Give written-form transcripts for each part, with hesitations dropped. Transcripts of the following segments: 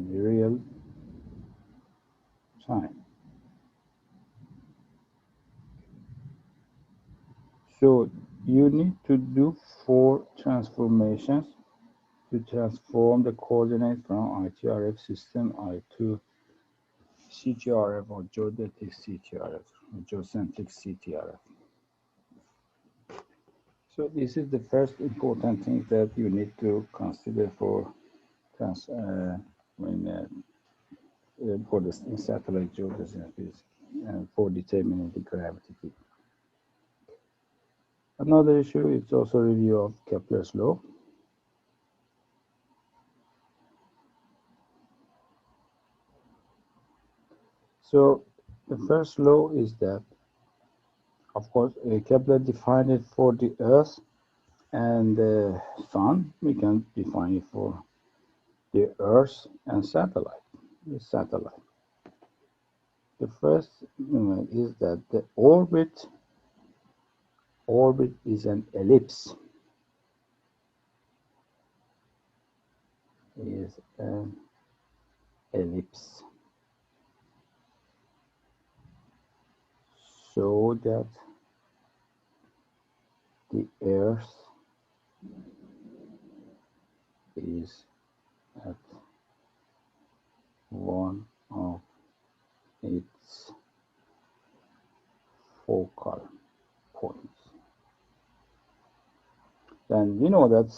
in real time. So you need to do 4 transformations to transform the coordinate from ITRF system I to CTRF or geodetic CTRF or geocentric CTRF. So this is the first important thing that you need to consider for for the satellite geodesy and for determining the gravity field. Another issue is also review of Kepler's law. So the first law is that, of course, Kepler defined it for the Earth and the Sun. We can define it for the Earth and satellite. The satellite. The first is that the orbit is an ellipse. Is an ellipse. So that the Earth is at one of its focal points. Then we know that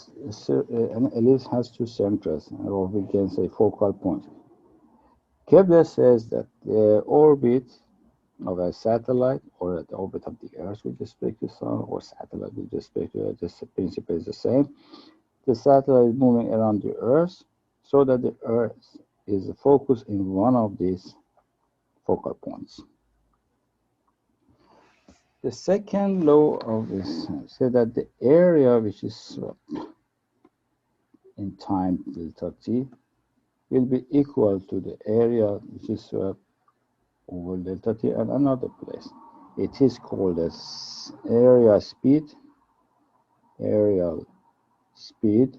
an ellipse has 2 centers, or we can say focal points. Kepler says that the orbit of a satellite, or the orbit of the Earth with respect to Sun, or satellite with respect to Earth, the principle is the same. The satellite is moving around the Earth, so that the Earth is focused in one of these focal points. The second law of this says that the area which is swept in time delta t will be equal to the area which is swept over delta t at another place. It is called as area speed, areal speed,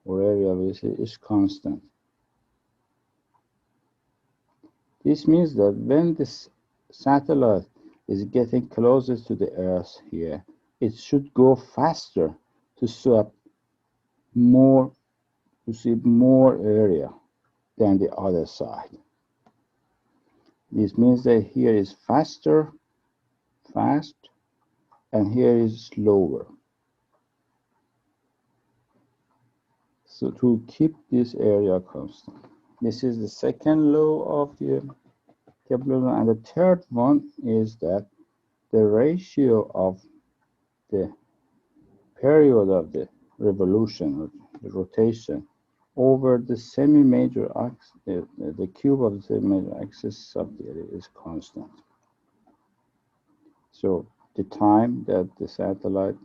or area velocity is constant. This means that when this satellite is getting closer to the Earth here, it should go faster to swap more, to see more area than the other side. This means that here is faster, fast, and here is slower. So to keep this area constant. This is the second law of the Kepler law, and the third one is that the ratio of the period of the revolution or the rotation over the semi-major axis, the cube of the semi-major axis of the area is constant. So the time that the satellite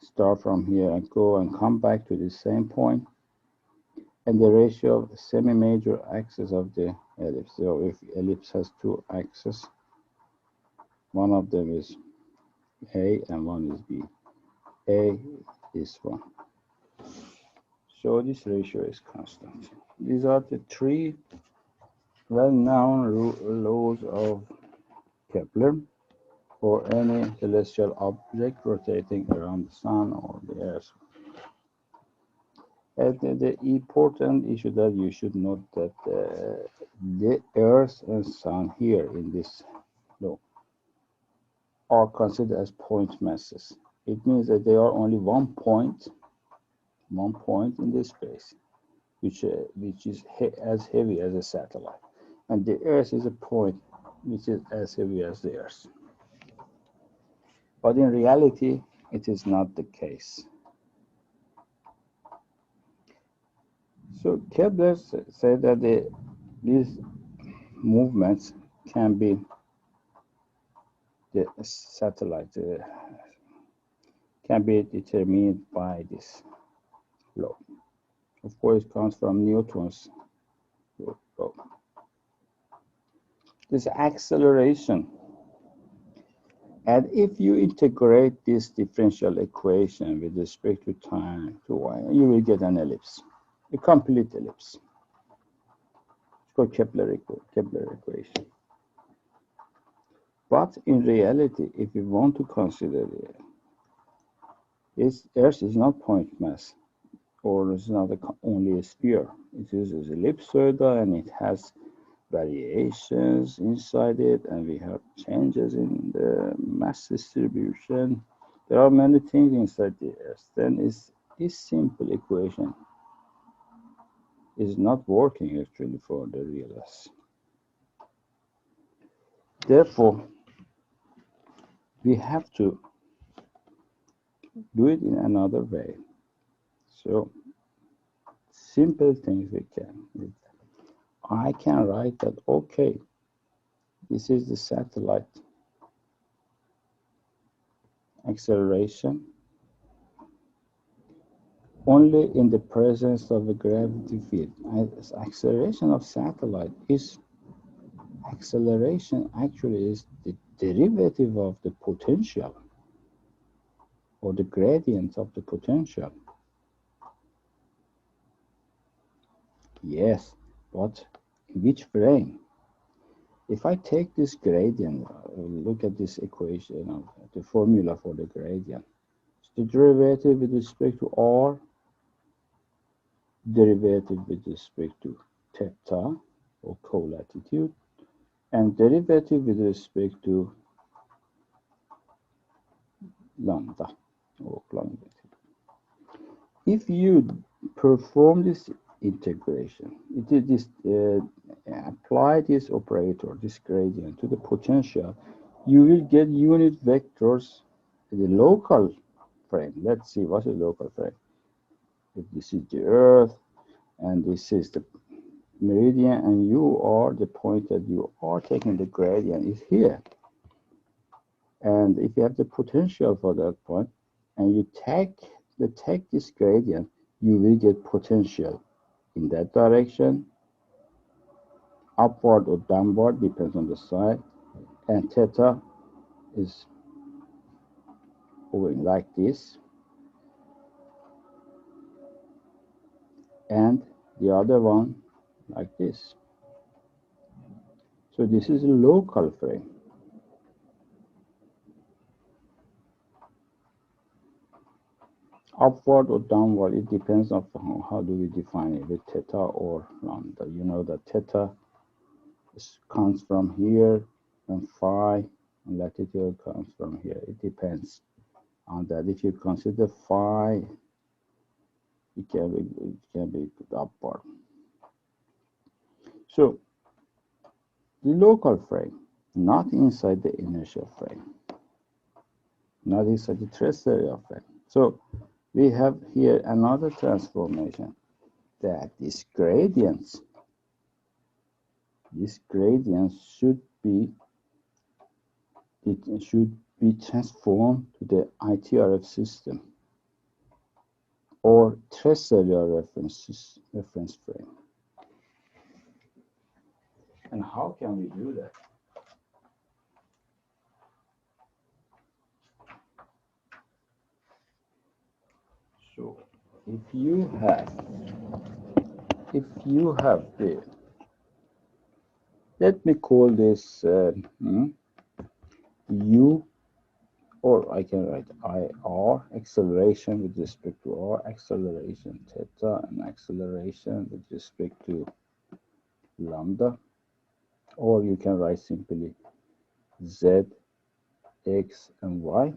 start from here and go and come back to the same point, and the ratio of the semi-major axis of the ellipse. So if ellipse has 2 axes, one of them is A and one is B. A is 1. So this ratio is constant. These are the 3 well-known laws of Kepler for any celestial object rotating around the Sun or the Earth. And the important issue that you should note that the Earth and Sun here in this law are considered as point masses. It means that they are only one point in the space, which is as heavy as a satellite, and the Earth is a point which is as heavy as the Earth. But in reality, it is not the case. So Kepler said that these movements can be the satellite can be determined by this law. Of course, it comes from Newton's law. This acceleration, and if you integrate this differential equation with respect to time to y, you will get an ellipse, a complete ellipse. called Kepler equation. But in reality, if we want to consider it, Earth is not point mass, or it's not only a sphere. It is ellipsoidal, and it has variations inside it, and we have changes in the mass distribution. There are many things inside the Earth. Then this simple equation is not working actually for the real Earth. Therefore, we have to do it in another way. So, simple things we can. I can write that, okay, this is the satellite acceleration only in the presence of a gravity field. Acceleration of satellite is acceleration actually is the derivative of the potential, or the gradient of the potential. Yes, but in which frame? If I take this gradient, look at this equation of the formula for the gradient. It's the derivative with respect to r, derivative with respect to theta, or co-latitude, and derivative with respect to lambda, or longitude. If you perform this integration, apply this operator, this gradient, to the potential, you will get unit vectors in the local frame. Let's see, what's the local frame? If this is the Earth, and this is the meridian, and you are the point that you are taking the gradient is here. And if you have the potential for that point, and you take this gradient, you will get potential in that direction, upward or downward, depends on the side, and theta is going like this, and the other one like this. So this is a local frame. Upward or downward, it depends on how do we define it, with theta or lambda. You know that theta comes from here, and phi and latitude comes from here. It depends on that. If you consider phi, it can be upward. So the local frame, not inside the inertial frame, not inside the terrestrial frame. So we have here another transformation, that these gradients should be transformed to the ITRF system, or terrestrial reference frame. And how can we do that? So if you have the, let me call this U, or I can write IR, acceleration with respect to R, acceleration theta, and acceleration with respect to lambda, or you can write simply Z, X, and Y.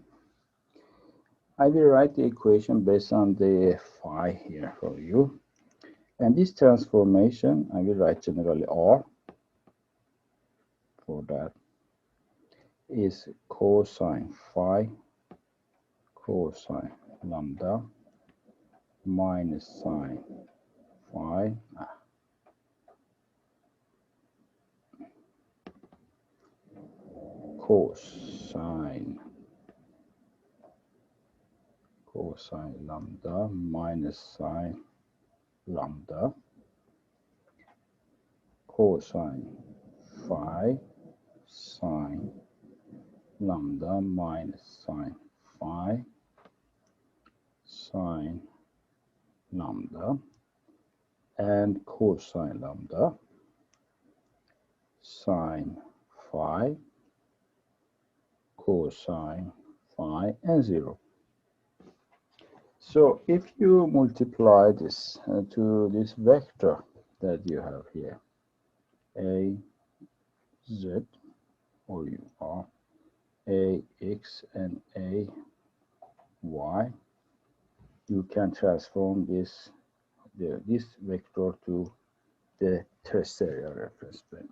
I will write the equation based on the phi here for you. And this transformation, I will write generally R for that, is cosine phi cosine lambda minus sine phi cosine lambda minus sine lambda cosine phi sine lambda minus sine phi sine lambda, and cosine lambda sine phi, cosine phi, and 0. So if you multiply this to this vector that you have here, a z, or you are a x and a y, you can transform this vector to the terrestrial reference plane.